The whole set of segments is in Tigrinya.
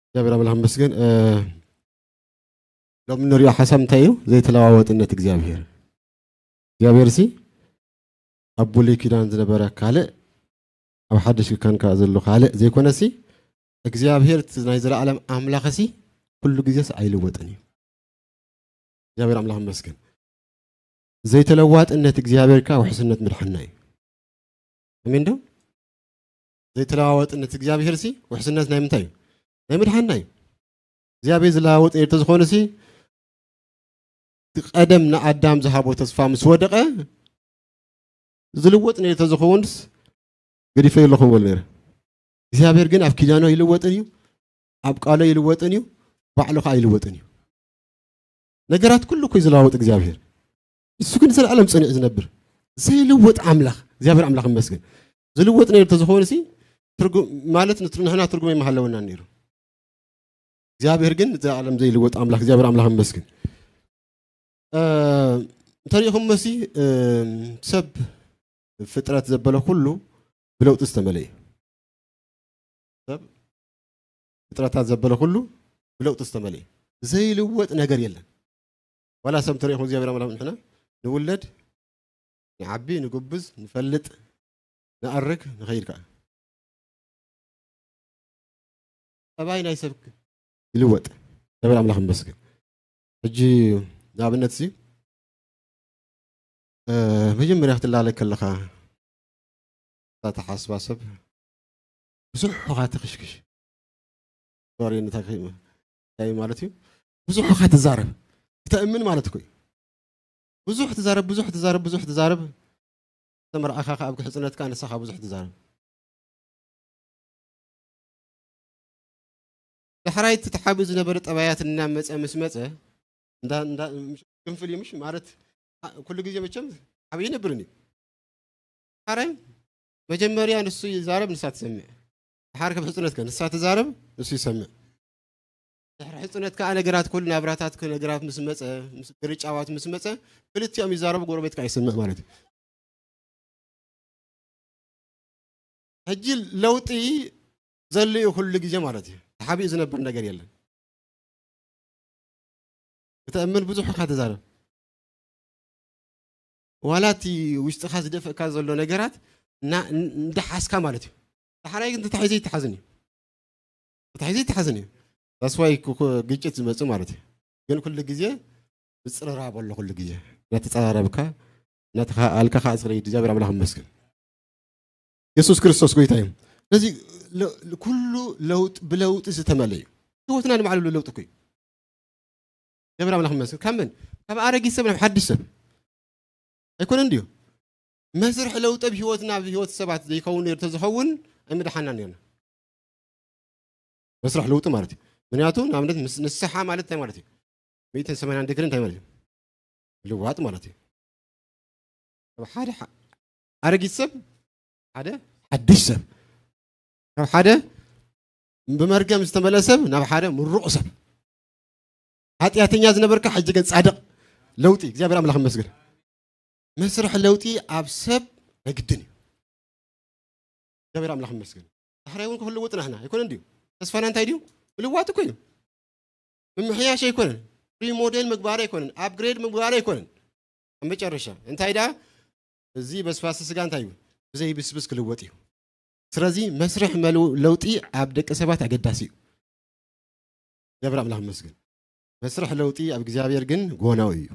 እግዚአብሔር አምላክ ይመስገን። ለምንሪያ ሐሳብ እንታዩ ዘይተለዋወጥነት እግዚአብሔር ሲ አቡሊ ኪዳን ዝነበረ ካለ ኣብ ሓድሽ ካንካ ዘሎ ካለ ዘይኮነሲ እግዚአብሔር ናይ ዘለዓለም አምላኽሲ ኩሉ ግዜስ አይልወጥን እዩ። እግዚአብሔር አምላክ ይመስገን። ዘይተለዋጥነት እግዚአብሔርካ ውሕስነት ምድሕና እዩ። አሜን ዶ ዘይተለዋወጥነት እግዚአብሔር ሲ ውሕስነት ናይ ምንታይ እዩ? ናይ ምድሕና እዩ። እግዚአብሔር ዝለዋወጥ ተዝኾነሲ ቀደም ንአዳም ዝሃቦ ተስፋ ምስ ወደቀ ዝልወጥ ነይሩ ተዝኾንስ ገዲፈ ይለኽወል ነይሩ። እግዚአብሔር ግን ኣብ ኪዳኑ ይልወጥን እዩ፣ ኣብ ቃሉ ይልወጥን እዩ፣ ባዕሉ ከዓ ይልወጥን እዩ። ነገራት ኩሉ እኮ ዝለዋወጥ እግዚአብሔር እሱ ግን ዘለዓለም ጽኑዕ ዝነብር ዘይልወጥ አምላኽ እግዚአብሔር አምላክ ይመስገን። ዝልወጥ ነይሩ ተዝኾንሲ ትርጉም ማለት ንሕና ትርጉም ይመሃለውና ነይሩ። እግዚአብሔር ግን ዘለዓለም ዘይልወጥ አምላክ እግዚአብሔር አምላክ ይመስገን። እንተሪኢኹም መሲ ሰብ ፍጥረት ዘበለ ኩሉ ብለውጢ ዝተመለየ ሰብ ፍጥረታት ዘበለ ኩሉ ብለውጢ ዝተመለየ ዘይልወጥ ነገር የለን። ዋላ ሰብ እንተሪኢኹም እግዚአብሔር አምላክ ንሕና ንውለድ ንዓቢ ንጉብዝ ንፈልጥ ንኣርግ ንኸይድ ከዓ ጠባይ ናይ ሰብ ይልወጥ እግዚአብሔር አምላክ ይመስገን። ሕጂ ንኣብነት ሲ መጀመርያ ክትላለይ ከለኻ ተሓስባ ሰብ ብዙሕኻ ትኽሽክሽ ይ ማለት እዩ። ብዙሕኻ ትዛረብ ተእምን ማለት እኮ እዩ። ብዙሕ ትዛረብ ተመርኣኻ ኣብ ክሕፅነትካ ንስኻ ብዙሕ ትዛረብ ዳሕራይት ተሓቢኡ ዝነበረ ጠባያት እናመፀ ምስ መፀ ክንፍል ይምሽ ማለት ኩሉ ግዜ መቸም ዓብይ ነብርን እዩ። ሓራይ መጀመርያ ንሱ ይዛረብ ንሳ ትሰምዕ፣ ድሓር ከም ሕፅነትከ ንሳ ትዛረብ ንሱ ይሰምዕ። ድሕሪ ሕፅነት ከዓ ነገራት ኩሉ ናብራታት ነገራት ምስ መፀ ምስ ግርጫዋት ምስ መፀ ክልቲኦም ይዛረቡ ጎረቤትካ ይስምዕ ማለት እዩ። ሕጂ ለውጢ ዘልዩ ኩሉ ግዜ ማለት እዩ። ተሓቢኡ ዝነብር ነገር የለን። እተእምን ብዙሕካ ትዛረብ ዋላቲ ውሽጥኻ ዝደፍእካ ዘሎ ነገራት እንዳሓስካ ማለት እዩ። ዳሕራይ ግን ተታሒዘ ይተሓዝን እዩ። ታስዋይ ግጭት ዝመፅእ ማለት እዩ። ግን ኩሉ ግዜ ብፅርራብ ኣሎ ኩሉ ግዜ እናተፀራረብካ እናተኣልካ ከዓ ዝኸይድ እግዚአብሔር አምላክ ይመስገን። ኢየሱስ ክርስቶስ ጎይታ እዩ። ስለዚ ኩሉ ለውጥ ብለውጢ ዝተመልአ እዩ። ህይወትና ንባዕሉ ለውጢ እኮ እዩ። እግዚአብሔር አምላክ ይመስገን። ከመን ካብ ኣረጊት ሰብ ናብ ሓድሽ ሰብ ኣይኮነን ድዩ? መስርሕ ለውጢ ብሂወትና ብሂወት ሰባት ዘይከውን ነይሩ ተዝኸውን ኣይምድሓና ነርና መስርሕ ለውጢ ማለት እዩ። ምክንያቱ ንኣብነት ንስሓ ማለት እንታይ ማለት እዩ? 180 ዲግሪ እንታይ ማለት እዩ? ልዋጥ ማለት እዩ። ካብ ሓደ ኣረጊት ሰብ ሓደ ሓድሽ ሰብ ካብ ሓደ ብመርገም ዝተመልአ ሰብ ናብ ሓደ ምሩቕ ሰብ ኃጢአተኛ ዝነበርካ ሕጂ ግን ጻድቕ ለውጢ እግዚአብሔር አምላክ ይመስገን። መስርሕ ለውጢ ኣብ ሰብ ነግድን እዩ። እግዚአብሔር አምላክ ይመስገን። ዳሕራይ እውን ክፍልውጥ ናህና ኣይኮነን ድዩ? ተስፋና እንታይ ድዩ? ልዋጥ እኮ እዩ። ምምሕያሽ ኣይኮነን፣ ሪሞዴል ምግባር ኣይኮነን፣ ኣፕግሬድ ምግባር ኣይኮነን። ኣብ መጨረሻ እንታይ ዳ እዚ በስባስ ስጋ እንታይ እዩ? ብዘይ ብስብስ ክልወጥ እዩ። ስለዚ መስርሕ ለውጢ ኣብ ደቂ ሰባት ኣገዳሲ እዩ። እግዚአብሔር አምላክ ይመስገን። መስርሕ ለውጢ ኣብ እግዚአብሔር ግን ጎናዊ እዩ።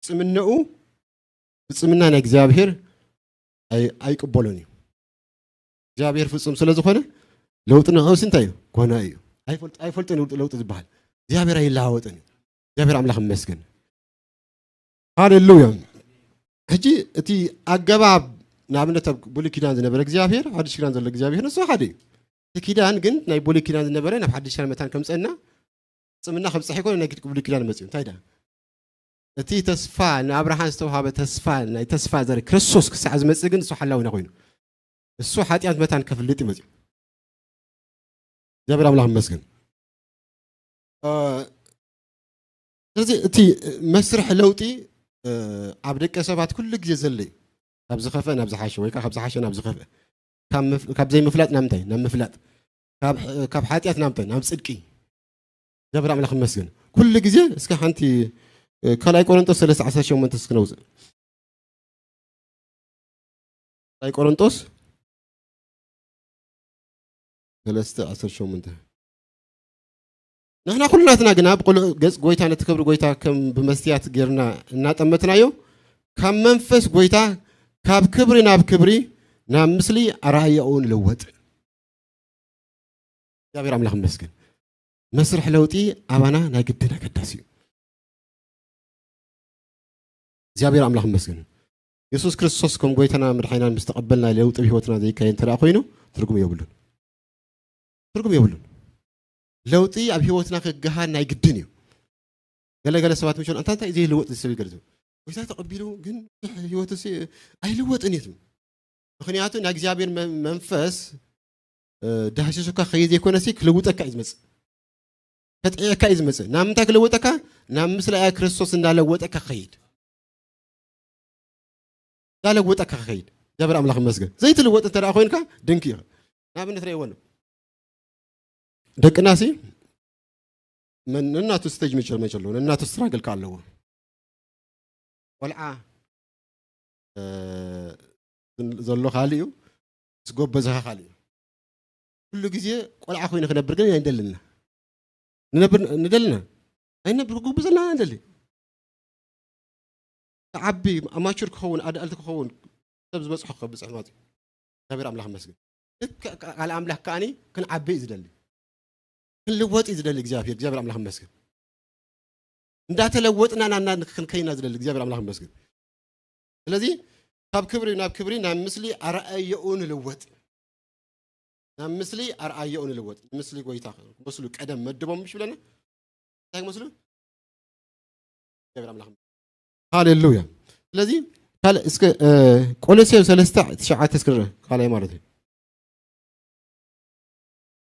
ፍጽምናኡ ፍጽምና ናይ እግዚአብሔር ኣይቅበሎን እዩ። እግዚአብሔር ፍጹም ስለ ዝኾነ ለውጢ ንዑስ እንታይ እዩ? ጎናዊ እዩ። ኣይፈልጥን ለውጢ ዝበሃል እግዚአብሔር ኣይለዋወጥን እዩ። እግዚአብሔር አምላክ ይመስገን። ሃሌሉያ። ሕጂ እቲ ኣገባብ ንኣብነት ኣብ ብሉይ ኪዳን ዝነበረ እግዚአብሔር ሓድሽ ኪዳን ዘሎ እግዚአብሔር ንሱ ሓደ እዩ። እቲ ኪዳን ግን ናይ ብሉይ ኪዳን ዝነበረ ናብ ሓድሽ ኪዳን መታን ከምፀና ፍጽምና ከምፅሕ ይኮነ ናይ ብሉይ ኪዳን መፅኡ እንታይ ዳ እቲ ተስፋ ንኣብርሃም ዝተዋሃበ ተስፋ ናይ ተስፋ ዘር ክርስቶስ ክሳዕ ዝመፅእ ግን እሱ ሓላዊና ኮይኑ እሱ ሓጢአት መታን ከፍልጥ ይመፅኡ። እግዚአብሔር አምላክ ይመስገን። ስለዚ እቲ መስርሕ ለውጢ ኣብ ደቂ ሰባት ኩሉ ግዜ ዘሎ እዩ። ካብ ዝኸፍአ ናብ ዝሓሸ ወይ ካብ ዝሓሸ ናብ ዝኸፍአ ካብ ዘይ ምፍላጥ ናምታይ ናብ ምፍላጥ ካብ ሓጢያት ናምታይ ናብ ጽድቂ እግዚአብሔር አምላክ ይመስገን ኩሉ ግዜ እስከ ሓንቲ ካልኣይ ቆሮንጦስ 3:18 እስከ ነውጽእ ካልኣይ ቆሮንጦስ 3:18 نحن كلنا جنا بقول جويتا نتكبر جويتا كم بمستيات غيرنا እናጠመትናዮ ካብ መንፈስ ጎይታ ካብ ክብሪ ናብ ክብሪ ናብ ምስሊ ኣራእያውን ለወጥ እግዚአብሔር አምላክ ይመስገን መስርሕ ለውጢ አባና ናይ ግድና ገዳሲ እግዚአብሔር አምላክ ይመስገን ኢየሱስ ክርስቶስ ከም ጎይታና መድኃኒና ምስተቀበልና ለውጥ በህይወትና ዘይካየን ተራ ኮይኑ ትርጉም የብሉን ለውጢ ኣብ ህይወትና ከገሃን ናይ ግድን እዩ ገለገለ ሰባት ምቾን አንታንታይ ዘይ ለውጥ ዝስብ ይገልጹ ወይታ ተቀቢሉ ግን ህይወትሲ አይለወጥን የትም ምክንያቱ ናይ እግዚአብሔር መንፈስ ዳህሽሽካ ኸይዝ የኮነሲ ክለውጠካ ይዝመጽ ከጥየካ ይዝመጽ ናምንታ ክለውጠካ ናብ ምስለ ክርስቶስ እንዳለወጠካ ኸይድ ዳለወጠካ ኸይድ እግዚአብሔር አምላክ ይመስገን ዘይትለወጥ ተራ ኮይንካ ድንቂ ናብነት ረይወን ደቅናሲ من እናቱ ስቴጅ መቸለው እናቱ ስትራግል ካለው ወልዓ ዘሎ ካሊዩ ዝጎበዘኻ ካሊዩ ኩሉ ግዜ ቆልዓ ኮይኑ ክነብር ግን አይደልና ንደልና አይነብር ጎበዘና እንደሊ ዓቢ አማቹር ክኸውን አዳልት ክኸውን ሰብ ዝበጽሖ ከብጽሕ ማለት እግዚአብሔር አምላክ ይመስገን ቃል አምላክ ካኒ ክን ዓቢ ይዝደሊ ልወጥ ይዝደል እግዚአብሔር አምላክ ይመስገን እንዳተለወጥና ከይና ዝደል እግዚአብሔር አምላክ ይመስገን ስለዚህ ካብ ክብሪ ናብ ክብሪ ናብ ምስሊ አርአየውን ልወጥ ናብ ምስሊ አርአየውን ልወጥ ምስሊ ጎይታ መስሉ ቀደም መድቦም ምሽ ብለና ታይም መስሉ እግዚአብሔር አምላክ ሃሌሉያ ስለዚህ ካለ እስከ ቆሎሴው 3:9 እስከ ካላይ ማለት ነው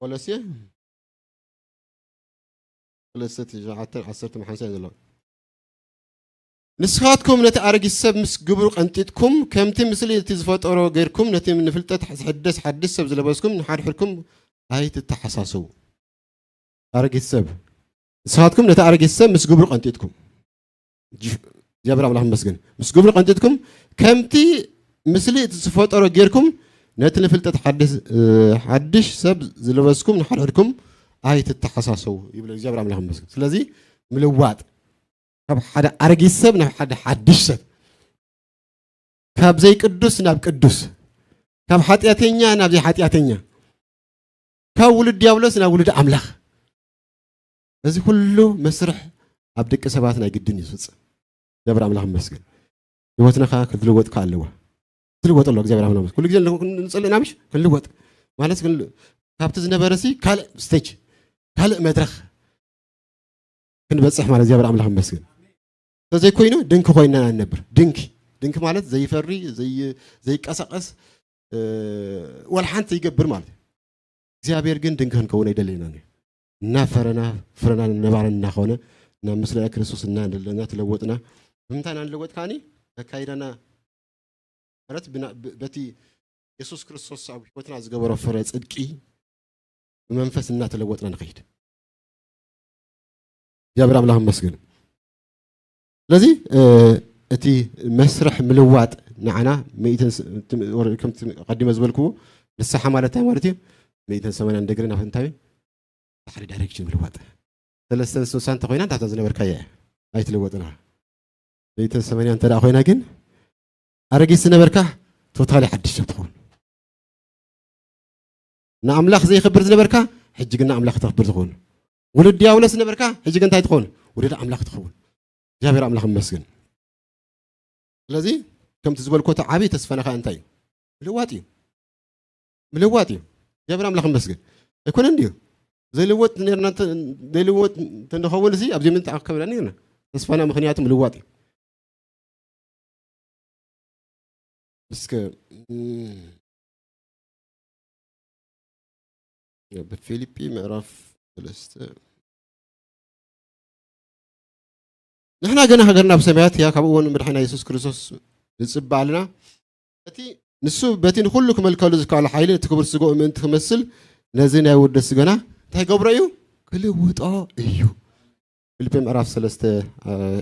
ቆሎሴ ለሰት ጃዓተ 10 መሐንሳ ይዘለው ንስኻትኩም ነቲ አርጊስ ሰብ ምስ ግብሩ ቀንጢጥኩም ከምቲ ምስሊ እቲ ዝፈጠሮ ገርኩም ነቲ ንፍልጠት ሓድስ ሰብ ዝለበስኩም ንሓድሕድኩም ኣይትተሓሳሰቡ አርጊስ ሰብ ንስኻትኩም ነቲ አርጊስ ሰብ ምስ ግብሩ ቀንጢጥኩም እግዚአብሔር አምላክ ይመስገን ምስ ግብሩ ቀንጢጥኩም ከምቲ ምስሊ እቲ ዝፈጠሮ ገርኩም ነቲ ንፍልጠት ሓድሽ ሰብ ዝለበስኩም ንሓድሕድኩም ኣይትተሓሳሰቡ ይብለ እግዚአብሔር አምላክ ይመስገን ስለዚህ ምልዋጥ ካብ ሓደ አርጊስ ሰብ ናብ ሓደ ሓድሽ ሰብ ካብ ዘይ ቅዱስ ናብ ቅዱስ ካብ ኃጢአተኛ ናብ ዘይ ኃጢአተኛ ካብ ውሉድ ዲያብሎስ ናብ ውሉድ አምላክ እዚ ሁሉ መስርሕ ኣብ ደቂ ሰባት ናይ ግድን ይስጽ እግዚአብሔር አምላክ ይመስገን ህይወትናኻ ክትልወጥካ ኣለዋ ትልወጥ ኣሎ እግዚአብሔር አምላክ ኩሉ ግዜ ንጽልእና ምሽ ክንልወጥ ማለት ግን ካብቲ ዝነበረሲ ካልእ ስቴጅ ካልእ መድረኽ ክንበጽሕ ማለት እግዚአብሔር አምላክ ይመስገን ስለዚህ ኮይኑ ድንክ ኮይና ነበር ድንክ ማለት ዘይፈሪ ዘይቀሰቀስ ወልሓንት ይገብር ማለት እግዚአብሔር ግን ድንክ ክንከውን አይደለና እና ፍረና ነባርና ሆነ እና ምስለ ክርስቶስ እና እንደለና ተለወጥና ምንታና ለወጥ ካኒ ተካይደና ማለት በቲ ኢየሱስ ክርስቶስ ኣብ ህይወትና ዝገበሮ ፍረ ጽድቂ መንፈስ እና ተለወጥና ንኸይድ እግዚአብሔር አምላክ ይመስገን ስለዚህ እቲ መስርሕ ምልዋጥ ንዓና ከም ቀዲመ ዝበልኩ ንስሓ ማለት ማለት እዩ 180 ዲግሪ ናብ እንታይ ሓደ ዳይሬክሽን ምልዋጥ 360 ኮይና እንታ ዝነበርካ ኣይትለወጥና 180 ተዳ ኮይና ግን አረጊስ ነበርካ ቶታሊ ሓድሽ ትኾን ንአምላክ ዘይኽብር ዝነበርካ ሕጂ ግን አምላክ ተኽብር ትኾን ውሉድ ዲያብሎስ ነበርካ ሕጂ ግን እንታይ ትኾን ውሉድ አምላክ ትኾን እግዚአብሔር አምላክ ይመስገን ስለዚህ ከምቲ ዝበልኮ ዓቢ ተስፋናኻ እንታይ ምልዋጥ እዩ እግዚአብሔር አምላክ ይመስገን ኣይኮነ እንዲዩ ዘይልወጥ ነርና ዘይልወጥ ተንኸውን እዚ ኣብዚ ምን ተኣከብና ነርና ተስፋና ምክንያቱ ምልዋጥ እዩ እስከ በፊልጵ ምዕራፍ 3 نحن جنا هجرنا بسماوات يا كابون مدحنا يسوع كريستوس نصب علينا أتي نسو باتين كله كمل كله زكال حيلين تكبر سجوا من تمثل نزين يود السجنا تاي قبرأيو كله وطا أيو اللي بيم عرف سلسته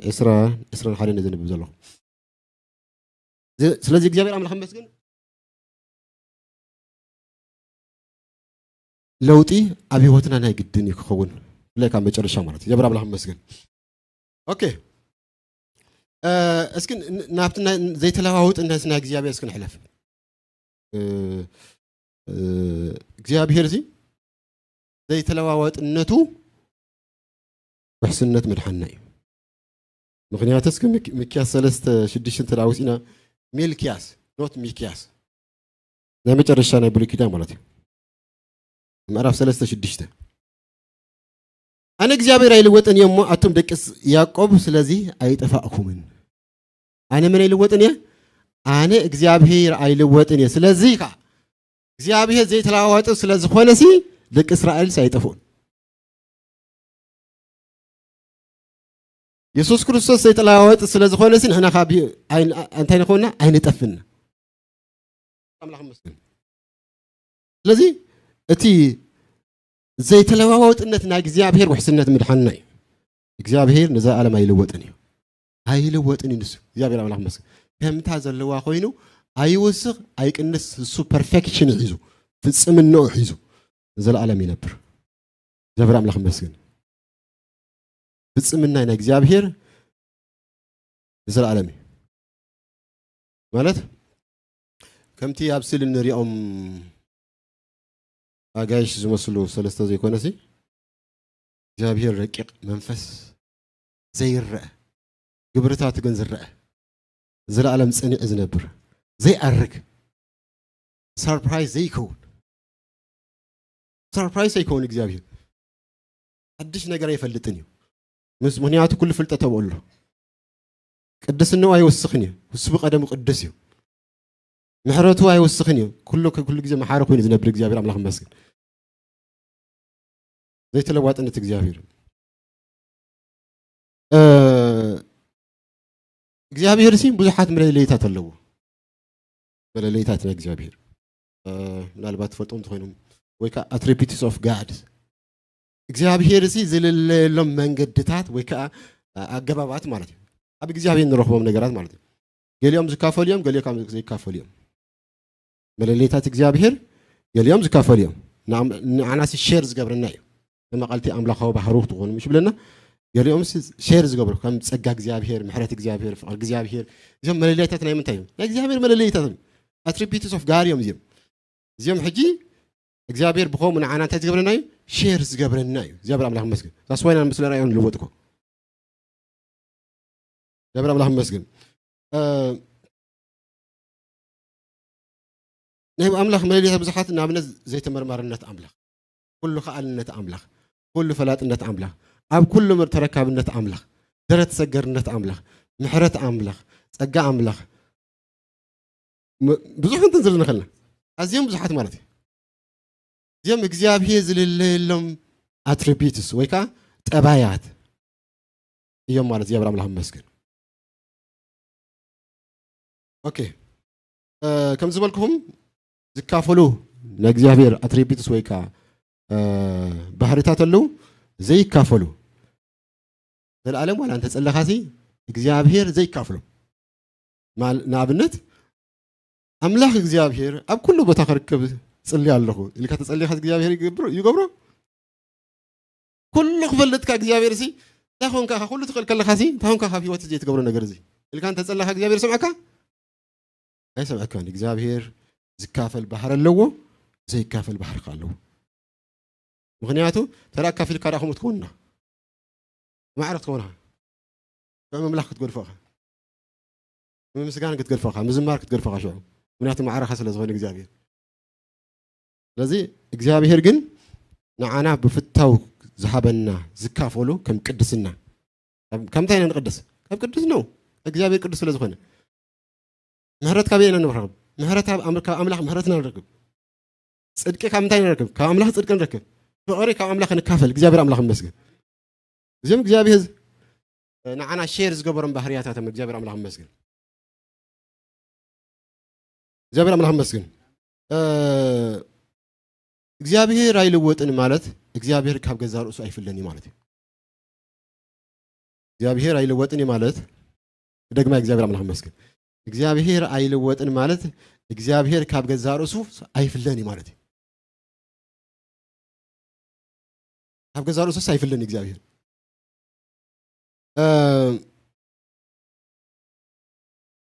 إسرا حالين نزين بزلوا سلسة جابر عمل خمس جن لوتي أبي وطنا ناي جدني يخون لك عم بيجر الشمرات جابر عمل خمس جن أوكي اسكن نابتنا زي تلاوت الناس ناق جابر اسكن حلف እግዚአብሔር እዚ ዘይተለዋወጥ እነቱ ወሕስነት መድሓና እዩ ምክንያቱስ ሚክያስ 3:6 ተዳውሲና ሚልኪያስ ኖት ሚክያስ ናይ መጨረሻ ናይ ብሉይ ኪዳን ማለት እዩ ምዕራፍ 3:6 أنا እግዚአብሔር አይልወጥን የሞ አቱም ደቅስ ያዕቆብ ስለዚህ አይጠፋእኩምን أنا ምን አይልወጥን أنا እግዚአብሔር አይልወጥን ስለዚህ እግዚአብሔር ዘይተለዋወጥ ስለዝኾነሲ ደቅ እስራኤል ሳይጠፉን ኢየሱስ ክርስቶስ ዘይተለዋወጥ ስለዝኾነሲ ንሕና ካብ እንታይ ንኾና አይንጠፍን አምላኽ መስገን ስለዚህ እቲ ዘይተለዋወጥነት ናይ እግዚአብሔር ውሕስነት ምድሓንና እዩ እግዚአብሔር ነዛ ዓለም አይልወጥን እዩ አይልወጥን ንሱ እግዚአብሔር አምላኽ መስገን ከምታ ዘለዋ ኮይኑ አይወስኽ አይቅንስ እሱ ፐርፌክሽን ሒዙ ፍጽምናው ሒዙ ዘለዓለም ይነብር እግዚአብሔር አምላኽ መስገን ፍጽምና ናይ እግዚአብሔር ዘለዓለም ማለት ከምቲ ኣብስል ንሪኦም አጋይሽ ዝመስሉ ሰለስተ ዘይኮነሲ እግዚአብሔር ረቂቅ መንፈስ ዘይረአ ግብርታት ግን ዝረአ ዘለዓለም ጽኒዕ ዝነብር ዘይአርግ ሰርፕራይዝ ዘይከውን ሰርፕራይዝ ዘይከውን እግዚአብሔር አዲስ ነገር አይፈልጥን እዩ ምስ ምክንያቱ ኩሉ ፍልጠት ተብሎ ቅድስናው አይወስኽን እዩ እሱ በቀደም ቅዱስ እዩ ምሕረቱ አይወስኽን እዩ ኩሉ ግዜ መሓሪ ኮይኑ ዝነብር እግዚአብሔር አምላኽ መስገን ዘይተለዋጥነት እግዚአብሔር እግዚአብሔር ሲም ብዙሓት መለለይታት ኣለዎ መለለይታት ናይ እግዚአብሔር ምናልባት ፈጦም ትኾይኖም ወይ ከዓ attributes of God እግዚአብሔር ሲ ዝለለሎም መንገድታት ወይ ከዓ አገባባት ማለት እዩ ኣብ እግዚአብሔር ንረኽቦም ነገራት ማለት እዩ ገሊኦም ዝካፈሉ እዮም ገሊኦም ዘይካፈሉ እዮም መለለይታት እግዚአብሔር ገሊኦም ዝካፈሉ እዮም ንዓናሲ ሼር ዝገብርና እዩ ተመቐልቲ ኣምላኻዊ ባህሩ ትኾኑ ምሽ ብለና ገሊኦም ሼር ዝገብሩ ከም ጸጋ እግዚአብሔር ምሕረት እግዚአብሔር ፍቅር እግዚአብሔር እዞም መለለይታት ናይ ምንታይ እዮም ናይ እግዚአብሔር መለለይታት attributes of God እዮም እዚኦም ሕጂ እግዚአብሔር ብኸም ንዓና እንታይ ዝገብረና እዩ ሼር ዝገብረና እዩ እግዚአብሔር አምላኽ መስገን ታስዋይና ምስሊ ራእዮን ልወጥኮ እግዚአብሔር አምላኽ መስገን ናይ አምላኽ መለለይታት ብዙሓት ንኣብነት ዘይተመርማርነት አምላኽ ኩሉ ኸኣልነት አምላኽ ኩሉ ፈላጥነት አምላኽ ኣብ ኩሉ ተረካብነት አምላኽ ደረት ሰገርነት አምላኽ ምሕረት አምላኽ ጸጋ አምላኽ ብዙሕ እንትን ዝብል ንኽእልና ኣዝዮም ብዙሓት ማለት እዩ እዚኦም እግዚአብሔር ዝልለየሎም attributes ወይ ከዓ ጠባያት እዮም ማለት እግዚአብሔር አምላኽ መስገን ኦኬ ከም ዝበልኩኹም ዝካፈሉ ናይ እግዚአብሔር attributes ወይ ከዓ ባህሪታት ኣለዉ ዘይካፈሉ ዘለዓለም ዋላ እንተ ጸለኻሲ እግዚአብሔር ዘይካፈሉ ንኣብነት አምላኽ እግዚአብሔር ኣብ ኩሉ ቦታ ክርከብ ጽልይ ኣለኹ ኢልካ ተጸልይካ እግዚአብሔር ይገብሮ ኩሉ ክፈልጥካ እግዚአብሔር ሲ ታኾንካ ኩሉ ትኽእል ከለኻሲ ታኾንካ ካብ ህይወት ዘይትገብሮ ነገር እዚ ኢልካ እንተ ጸለኻ እግዚአብሔር ሰምዐካ ኣይሰምዐካን እግዚአብሔር ዝካፈል ባህር ኣለዎ ዘይካፈል ባህር ኣለዎ ምክንያቱ ተራካ ፊልካ ዳኹም ትኮንና ማዕረግ ትኮንካ ከምምላኽ ክትገድፈኻ ምስጋና ክትገድፈኻ ምዝማር ክትገድፈኻ ሽዑ ምክንያቱ ማዕረኻ ስለ ዝኾነ እግዚአብሔር ስለዚ እግዚአብሔር ግን ንዓና ብፍታው ዝሃበና ዝካፈሉ ከም ቅድስና ከምታይ ኢና ንቅድስ ካብ ቅዱስ ነው እግዚአብሔር ቅዱስ ስለ ዝኾነ ምሕረት ካብ ኢና ንረክብ ምሕረት ካብ ኣምላኽ ምሕረትና ንረክብ ጽድቂ ካብ ምንታይ ንረክብ ካብ ኣምላኽ ጽድቂ ንረክብ ፍቅሪ ካብ ኣምላኽ ንካፈል እግዚአብሔር አምላኽ መስገን እዚኦም እግዚአብሔር ንዓና ሼር ዝገበሮም ባህርያታቶም እግዚአብሔር አምላኽ መስገን እግዚአብሔር አምላክ ይመስገን እግዚአብሔር አይለወጥን ማለት እግዚአብሔር ካብ ገዛ ርእሱ አይፍለኒ ማለት ነው እግዚአብሔር አይለወጥን ማለት ደግማ እግዚአብሔር አምላክ ይመስገን እግዚአብሔር አይለወጥን ማለት እግዚአብሔር ካብ ገዛ ርእሱ አይፍለኒ ማለት ነው ካብ ገዛ ርእሱ አይፍለኒ እግዚአብሔር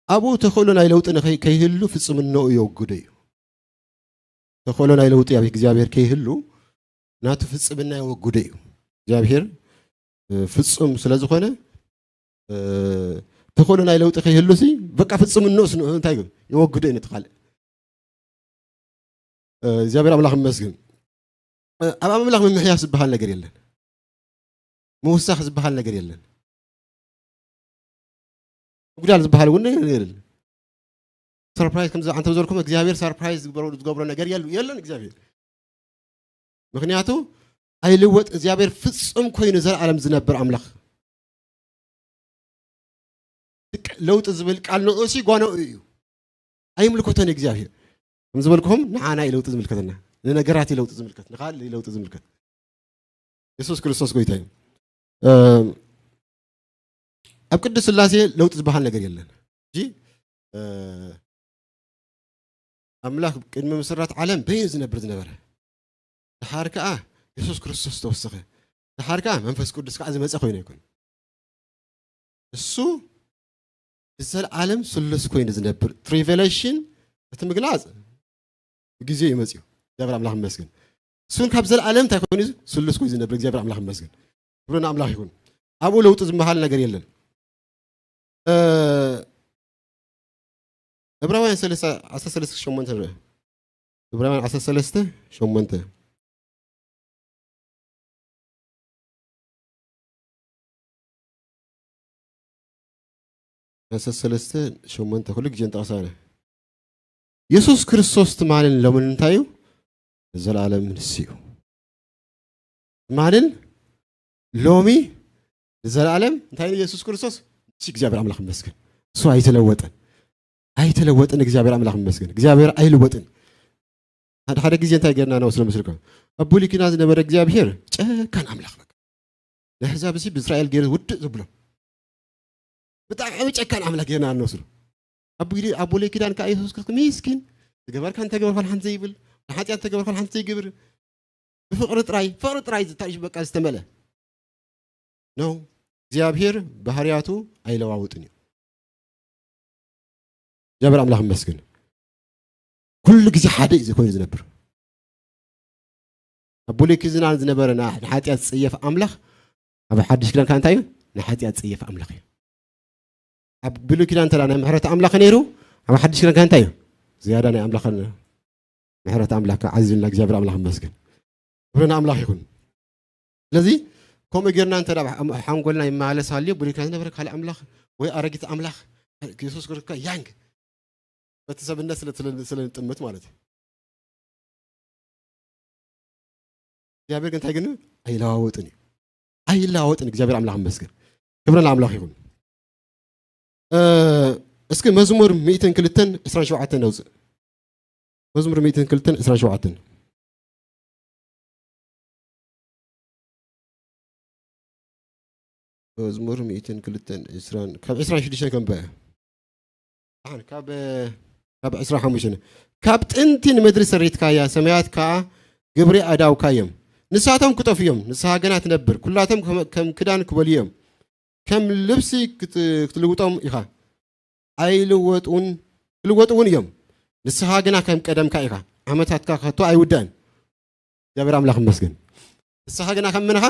አቡ ተኸሎን አይለውጥን ከይህሉ ፍጽምናው ይወግደዩ ተኸሎን አይለውጥ ያ እግዚአብሔር ከይህሉ ናቱ ፍጽምና ይወግደዩ እግዚአብሔር ፍጹም ስለዝኾነ ተኸሎን አይለውጥ ከይህሉ ሲ በቃ ፍጽምናው እንታይ ይወግደዩ ንትኻል እግዚአብሔር አምላክ ይመስገን አብ አምላክ ምሕያስ ዝባሃል ነገር የለን መውሳኽ ዝባሃል ነገር የለን ጉዳል ዝባሃል ወነ የለን ሰርፕራይዝ ከምዛ አንተ ዘርኩም እግዚአብሔር ሰርፕራይዝ ዝገብሮ ነገር የለን እግዚአብሔር ምክንያቱ አይልወጥ እግዚአብሔር ፍጹም ኮይኑ ዘላለም ዝነብር አምላክ ለውጥ ዝብል ቃል ነው እሲ ጓነው እዩ አይምልኮተን እግዚአብሔር ምዝበልኩም ንዓና ይለውጥ ዝምልከተና ለነገራት ይለውጥ ዝምልከት ንኻል ይለውጥ ዝምልከት ኢየሱስ ክርስቶስ ጎይታ እዩ ኣብ ቅዱስ ሥላሴ ለውጥ ዝባሃል ነገር የለን እንጂ አምላክ ቅድመ መስራት ዓለም በየ ዝነብር ዝነበረ ድሓር ከዓ ኢየሱስ ክርስቶስ ተወሰኸ ድሓር ከዓ መንፈስ ቅዱስ ከዓ ዝመፀ ኮይኑ ይኩን እሱ ብዘለዓለም ስሉስ ኮይኑ ዝነብር ትሪቨሌሽን እቲ ምግላጽ ጊዜ ይመጽዩ እግዚአብሔር አምላክ ይመስገን እሱን ካብ ዘለዓለም እንታይ ኮይኑ ስሉስ ኮይኑ ዝነብር እግዚአብሔር አምላክ ይመስገን ክብርና አምላክ ይሁን አቡ ለውጥ ዝባሃል ነገር የለን ዕብራውያን 13:8 ዕብራውያን 13:8 13:8 ሁሉ ጊዜ እንጠቅሳለን ኢየሱስ ክርስቶስ ትማልን ለምን እንታዩ ዘላለም ንስዩ ማልን ሎሚ ዘላለም እንታይ ኢየሱስ ክርስቶስ እግዚአብሔር አምላክ ይመስገን እሱ አይተለወጠን እግዚአብሔር አምላክ ይመስገን እግዚአብሔር አይለወጥን ሓደ ጊዜ እንታይ ገርና ነው ስለምስልከ አቡሊ ኪና ዝነበረ እግዚአብሔር ጨካን አምላክ በቃ ለሕዛብ እዚ በእስራኤል ገይሩ ውድእ ዝብሎም በጣም ጨካን አምላክ ገርና ነው ስለ አቡሊ ኪዳን ከ ኢየሱስ ክርስቶስ ምስኪን ዝገበርካ እንተ ገበርካ ሓንቲ ዘይብል ሓጢያት ተገበርካ ሓንቲ ዘይግብር በፍቅሪ ጥራይ ዝታይሽ በቃ ዝተመለ ነው እግዚአብሔር ባህሪያቱ አይለዋውጥን እግዚአብሔር አምላክ ይመስገን ኩሉ ጊዜ ሓደ እዩ ኮይኑ ዝነብር አቡሊ ኪዳን ዝነበረና ሓጢያት ዝጽየፍ አምላክ ኣብ ሓድሽ ኪዳን ካን እንታይ ንሓጢያት ዝጽየፍ አምላክ እዩ ኣብ ብሉይ ኪዳን ተላና ምሕረት አምላክ ነይሩ ኣብ ሓድሽ ኪዳን ካን እንታይ ዝያዳ ናይ አምላክ ምሕረት አምላክ ዓዚልና እግዚአብሔር አምላክ ይመስገን ክብርና አምላክ ይሁን ስለዚ ከምኡ ጌርና እንተ ሓንጎልና ይመላለስ ሃልዩ ብሉይ ኪዳን ዝነበረ ካልእ አምላክ ወይ ኣረጊት አምላክ ኢየሱስ ክርስቶስ ያንግ በተሰብነት ስለንጥምት ማለት እዩ እግዚአብሔር ግን እንታይ ግን አይለዋወጥን እግዚአብሔር አምላክ ይመስገን ክብርና አምላክ ይሁን እስኪ መዝሙር 127 ነውፅእ መዝሙር 127 መዝሙር 127 ካብ 26 ከንበአ ካብ 25 ካብ ጥንቲ ንምድሪ ሰሪትካያ ሰማያት ከዓ ግብሪ ኣዳውካዮም ንሳቶም ክጠፍ እዮም ንስሓ ገና ትነብር ኩላቶም ከም ክዳን ክበሉ እዮም ከም ልብሲ ክትልውጦም ኢኻ ክልወጡውን እዮም ንስሓ ገና ከም ቀደምካ ኢኻ ዓመታትካ ከቶ ኣይውዳእን እግዚአብሔር አምላክ ይመስገን ንስሓ ገና ከም ምንኻ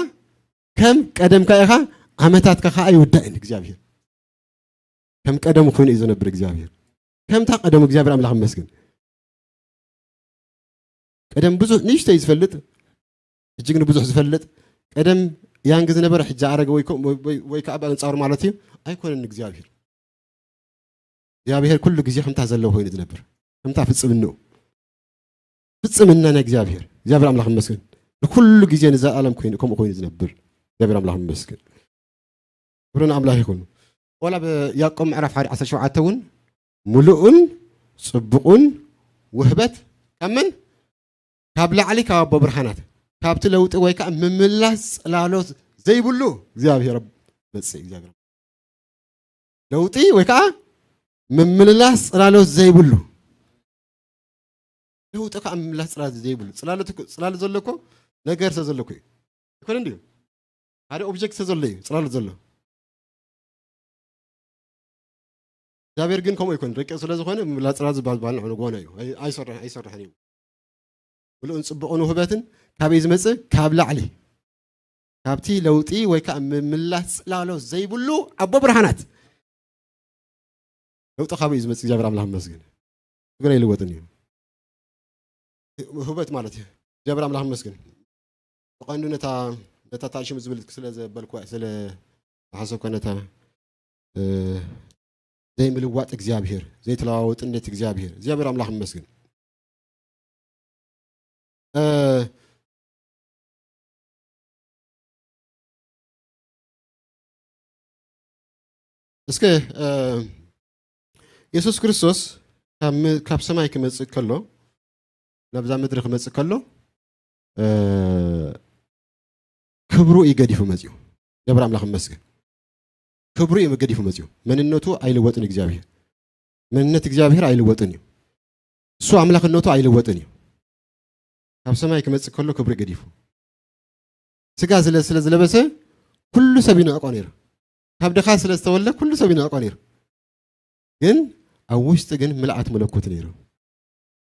ከም ቀደምካ ኢኻ ዓመታትካ ከዓ ኣይውዳእን እግዚአብሔር ከም ቀደም ኮይኑ እዩ ዝነብር እግዚአብሔር ከምታ ቀደም እግዚአብሔር አምላክ ይመስገን ቀደም ብዙ ንሽተይ ዝፈልጥ እጅግን ብዙ ዝፈልጥ ቀደም ያን ግዜ ነበር ሕጃ አረገ ወይ ከዓ በአንጻሩ ማለት እዩ አይኮነን እግዚአብሔር ኩሉ ጊዜ ከምታ ዘለው ኮይኑ ዝነብር ከምታ ፍጽምና እግዚአብሔር አምላክ ይመስገን ለኩሉ ጊዜ ንዘላለም ኮይኑ ከምኡ ኮይኑ ዝነብር እግዚአብሔር አምላክ ይመስገን ብሩን አምላክ ይሁን ወላ በያዕቆብ ምዕራፍ 17 ውን ሙሉኡን ጽቡቁን وهبت كمن كابلا عليك أبو برهانات كابت لو تويك مملس لالوس زي بلو እግዚአብሔር بس እግዚአብሔር لو تي ويك مملس لالوس زي بلو لو تك مملس لالوس زي بلو سلالة زلكو ነገር ተዘለኩ ይኮን እንዴ አረ ኦብጀክት ተዘለይ ስላለ ዘሎ እግዚአብሔር ግን ኮሞ ይኮን ረቀ ስለዝኾነ ላጽራ ዝባል ባል ነው ጎና እዩ አይሰርሐን እዩ ብሎ እንጽብቆኑ ህበትን ካብ ዝመጽ ካብ ላዕሊ ካብቲ ለውጢ ወይ ከዓ ምላስ ጽላሎ ዘይብሉ አቦ ብርሃናት ለውጥ ካብ ዝመጽ እግዚአብሔር አምላክ መስገን ግን አይልወጥን እዩ ህበት ማለት እግዚአብሔር አምላክ መስገን قانون نتا تعيش مزبلت سلا بالكوا سلا حسب كنتا زي ملوات እግዚአብሔር زي تلاوت እንዴት እግዚአብሔር አምላክ መስገን እስከ ኢየሱስ ክርስቶስ ካብ ሰማይ ክመጽእ ከሎ ናብዛ ምድሪ ክመጽእ ከሎ ክብሩ ይገዲፉ መጽዩ እግዚአብሔር አምላክ መስገን ክብሩ ይገዲፉ መጽዩ መንነቱ አይለወጥን እግዚአብሔር መንነት እግዚአብሔር አይለወጥን እሱ አምላክነቱ አይለወጥን ካብ ሰማይ ክመጽእ ከሎ ክብሩ ይገዲፉ ስጋ ስለለበሰ ሁሉ ሰቢና አቋኔር ካብ ደኻ ስለስተወለ ሁሉ ሰቢና አቋኔር ግን አውሽጥ ግን ምልአት መለኮት ነይሩ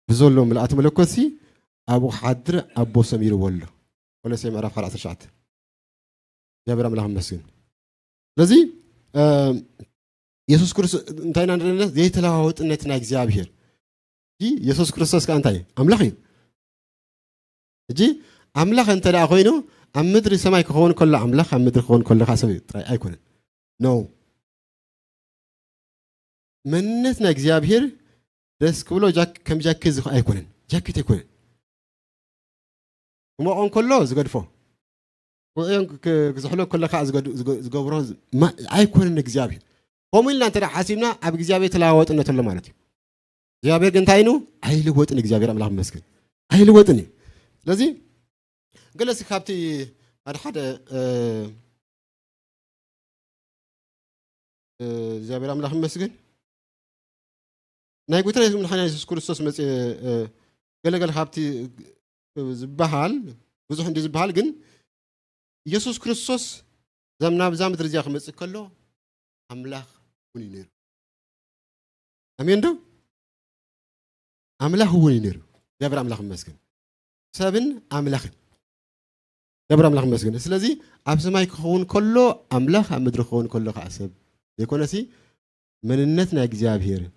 ብዘሎ ምልአት መለኮት ሲ أبو حدر أبو سمير ولا سيم عرف خلاص رشعت جابر أملاهم مسكين لذي يسوع كريستوس انتين عندنا زي تلاوت نتنا إجزابير جي يسوع كريستوس كأنتاي أملاخي جي أملاخ أنت لا أخوينه أمدري سماي كون كل أملاخ أمدري كون كل خاصبي ترى أيكون نو من نتنا إجزابير بس كله جاك كم جاك كذا أيكون جاك تيكون وما أون كله زقدفه وين كزحلو كله خاص زقبره ما أيكون إجزابير هم اللي أنت حاسبنا أبي إجزابير تلاوت إنه تلا مالتي إجزابير كنتاينو أهل وقت إن إجزابير أملاهم مسكين أهل وقتني لذي جلس خابتي هذا حدا إجزابير أملاهم مسكين ناي قلت له من حنا يسوع كريستوس مس قال خابتي زبحال بزح عندي زبحال جن يسوع كريستوس زمنا بزام درجة خمسة كله أملاخ ونينير أمين ده أملاخ ونينير جابر أملاخ مسكين سبن أملاخ جابر أملاخ مسكين سلازي أبز ما يكون كله أملاخ أمدر يكون كله خاسب يكون أسي من النتنا إجزابير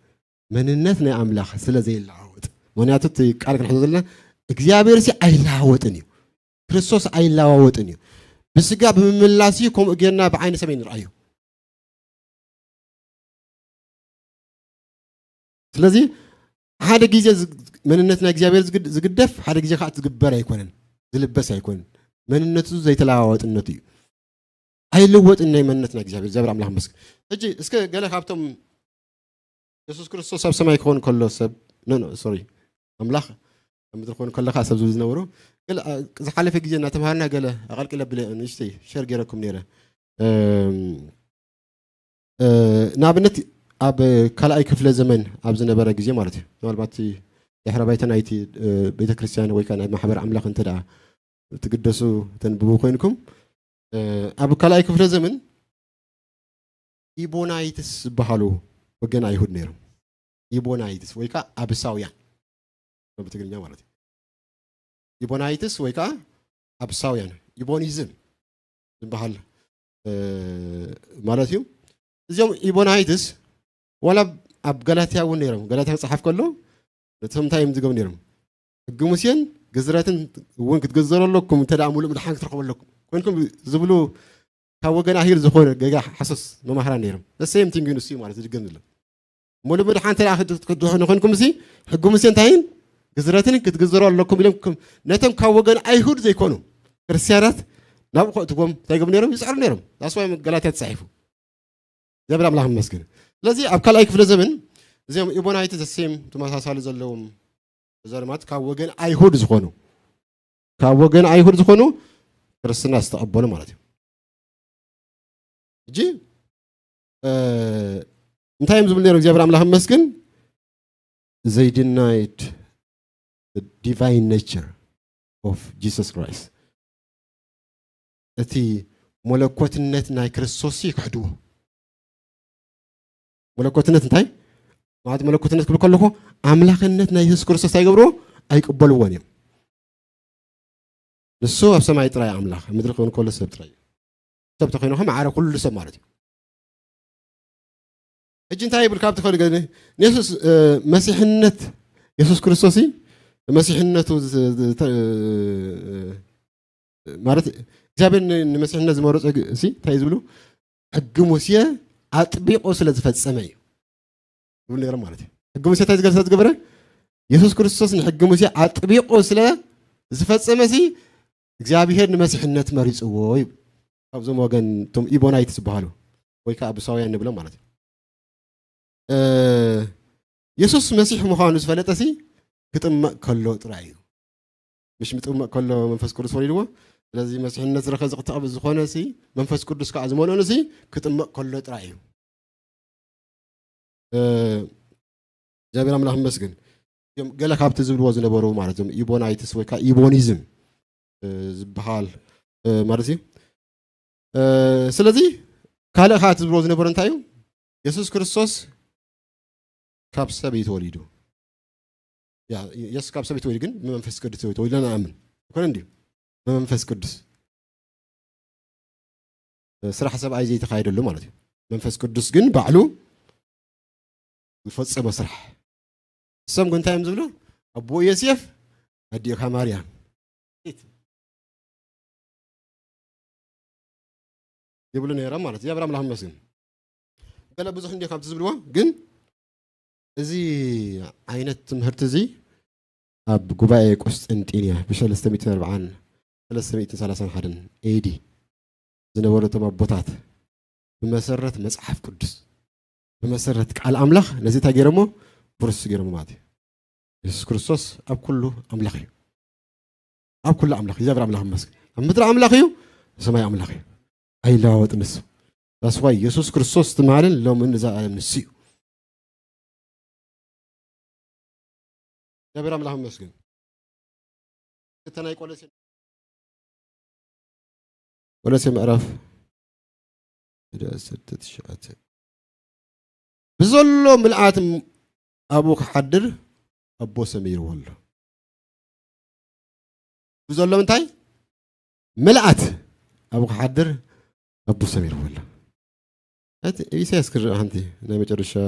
من النتنا أملاخ سلازي العود ونياتو تكارك الحدود الله إجزابير سي أيلاوتني كريستوس أيلاوتني بس جاب من اللاسيكم أجينا بعين سمين رأيه سلازي هذا جيزة من النتنا إجزابير زقدف هذا جيزة خاطر زقبر يكونن زلبس يكون من النتو زي تلاوت النتي أيلوت إنه من النتنا إجزابير زبر عملهم مسك تجي إسك قال خابتم يسوع كريستوس سب سما يكون كله سب نو سوري أملاخ أمدر يكون كله خاص بزوج نورو قال إذا حلف جينا تمهرنا قال أقل كلا بلا نشتي شر جركم نيرة نابنت أب كلا أي كفل زمن أبزنا برا جزية مارتي نوال باتي يحربايتنا أيتي بيت كريستيان ويكان محبر عملاق انتدع تقدسوا تنبوكينكم أب كلا أي كفل زمن يبونايتس بحالو وجنا يهود نيرو يبونايتس ويكا أبساويان بتقولين مارتي يبونايتس ويكا أبساويان يبونيزم بحال مارتيو اليوم يبونايتس ولا أب غلاتيا ونيرم غلاتيا صحف كله لتهم تايم تقوم نيرم الجموسين جزراتن وين كتجزروا لكم تدعموا من حاجة ترقبوا لكم وينكم زبلوا كوجنا هير زخور جا حسس ما مهران نيرم the same thing ينسي مارس الجنة مولو من حان ترى أخذ نخونكم زي الجموسين تاين جزراتن كتجزروا لكم لكم نتهم كوجنا أيهود زي كونوا كرسيارات نبغى تقوم تقوم نيرم يسعر نيرم that's why غلاتيا تصحفوا جابر أملاهم مسكين لذي أبكال أي كفر زمن زي يبون هاي تزسيم تماسا سالي زلهم ዘርማት ካብ ወገን አይሁድ ዝኾኑ ክርስትና ዝተቀበሉ ማለት እዩ እጂ እንታይም ዝብል ነይሩ እግዚአብሔር አምላክ መስገን they denied the divine nature of Jesus Christ እቲ መለኮትነት ናይ ክርስቶስ ይክሕድዎ መለኮትነት እንታይ ማለት መለኮትነት ክብል ከለኹ አምላክነት ናይ ኢየሱስ ክርስቶስ አይገብሮ አይቀበልዎን እዮም ንሱ ኣብ ሰማይ ጥራይ አምላክ ምድሪ ኮይኑ ከሎ ሰብ ጥራይ ሰብ ተኮይኑ ማዕረ ኩሉ ሰብ ማለት እዩ እጂ እንታይ ይብል ካብቲ ከሉ ገለ ኢየሱስ መሲሕነት ኢየሱስ ክርስቶስ መሲሕነቱ ማለት እግዚአብሔር ንመሲሕነት ዝመረፀ እሲ እንታይ ዝብሉ ሕጊ ሙሴ አጥቢቆ ስለ ዝፈጸመ እዩ ዝብል ነይሮም ማለት እዩ ሕጊ ሙሴ እንታይ ዝገበረ ኢየሱስ ክርስቶስ ንሕጊ ሙሴ አጥቢቆ ስለ ዝፈጸመ ሲ እግዚአብሔር ንመሲሕነት መሪፅዎ እዩ ካብዞም ወገን ቶም ኢቦናይት ዝበሃሉ ወይ ከዓ አብሳውያን ንብሎም ማለት እዩ ኢየሱስ መሲሕ ምዃኑ ዝፈለጠ ሲ ክጥመቅ ከሎ ጥራይ እዩ مش مጥመቅ ከሎ መንፈስ ቅዱስ ወሊድዎ ስለዚህ መሲሕነት ዝረኸ ዝቅተቀብ ዝኾነ ሲ መንፈስ ቅዱስ ከዓ ዝመልኦን ሲ ክጥመቅ ከሎ ጥራይ እዩ እግዚአብሔር አምላክ ይመስገን ገለ ካብቲ ዝብልዎ ዝነበሩ ማለት እዮም ኢቦናይትስ ወይ ከዓ ኢቦኒዝም ዝበሃል ማለት እዩ ስለዚህ ካልእ ካት ዝብልዎ ዝነበሩ እንታይ እዩ ኢየሱስ ክርስቶስ ካብ ሰብ ተወሊዱ ያ ኢየሱስ ካብ ሰብ ተወሊዱ ግን በመንፈስ ቅዱስ ተወሊዱ አናምን ኮነ እንዴ በመንፈስ ቅዱስ ስራሕ ሰብ አይ ዘይተካይደሉ ማለት እዩ መንፈስ ቅዱስ ግን ባዕሉ ይፈጽመ ስራሕ ሰም ግን ታይም ዝብሉ አቦ ዮሴፍ አዲካ ማርያም ይብሉ ነይሮም ማለት እዩ አብርሃም ለሐም መስገን ገለ ብዙሕ እንደ ካብቲ ዝብልዎ ግን እዚ ዓይነት ትምህርቲ እዚ ኣብ ጉባኤ ቁስጥንጢንያ ብ331 ኤዲ ዝነበሩ ቶም ኣቦታት ብመሰረት መጽሓፍ ቅዱስ ብመሰረት ቃል አምላክ ነዚ ታገረሞ ፕሮሰስ ገረሞ ማለት እዩ ኢየሱስ ክርስቶስ ኣብ ኩሉ አምላክ እዩ ኣብ ኩሉ አምላክ እግዚአብሔር አምላክ መስገን ኣብ ምድሪ አምላክ እዩ ሰማይ አምላክ እዩ አይለዋወጥ ንሱ ታስዋ ኢየሱስ ክርስቶስ ተማልን ለምን እዛ ዓለም ንሱ እዩ እግዚአብሔር አምላክ መስገን ከተናይ ቆሎሴ ምዕራፍ ደሰተትሻተ بزلو ملعات أبوك حدر أبو سمير والله بزلو منتاي ملعات أبوك حدر أبو سمير والله هات يسكر عندي نام جرشة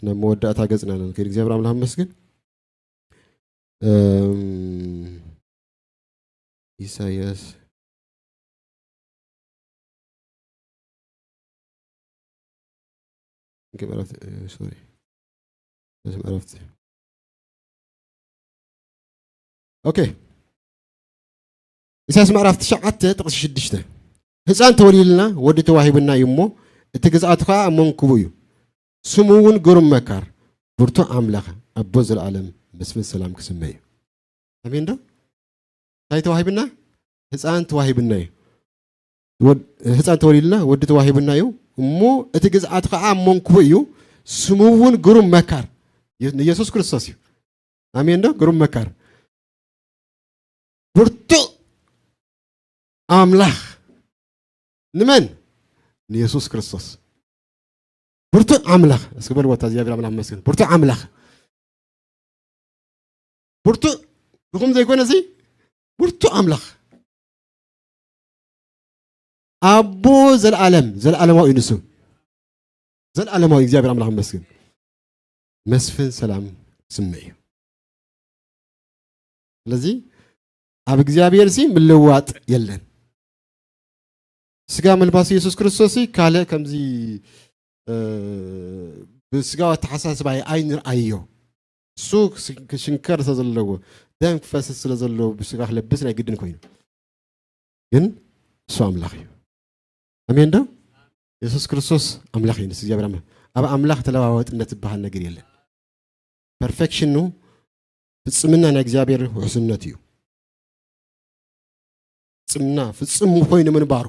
نام ودعت عجزنا لنا كير زي أبراهيم لهم مسكين إساياس كم عرفت سوري لازم عرفت اوكي اساس ما عرفت شعت تقص شدشته ህፃን ተወሊልና ወዲ ተዋሂብና ይሞ እትግዛአትካ መንኩቡዩ ስሙውን ግሩም መካር ብርቱ አምላክ አቦ ዘላለም መስፍን ሰላም ክስመይ አሜን ዶ ታይ ተዋሂብና ህፃን ተዋሂብና ህፃን ተወሊልና ወዲ ተዋሂብና ዩ እሞ እትግዛአትካ መንኩቡዩ ስሙውን ግሩም መካር ኢየሱስ ክርስቶስ እዩ አሜን ዶ ግሩም መካር ብርቱ አምላክ نمن يسوع كريستوس برتو عملاق اسكبل وتا زي ابراهيم مسكين برتو عملاق برتو بكم زي كون زي برتو عملاق ابو زل العالم ينسو زل العالم زي ابراهيم مسكين مسفن سلام سمي لذي اب እግዚአብሔር ሲ ምልዋጥ የለን ስጋ መልባስ ኢየሱስ ክርስቶስ ካለ ከምዚ በስጋው ተሐሳስባይ አይንር አዮ ሱ ሽንከር ተዘለዎ ደም ፈሰስ ስለዘለው በስጋ ለብስ ላይ ግድን ኮይኑ ግን እሱ አምላክ እዩ አሜን ዶ ኢየሱስ ክርስቶስ አምላክ እዩ እግዚአብሔር አብ አምላክ ተለዋወጥነት በሃል ነገር የለን ፐርፌክሽን ነው ፍጽምና ናይ እግዚአብሔር ውሕስነት እዩ ፍጽምና ፍጽም ኮይኑ ምንባሩ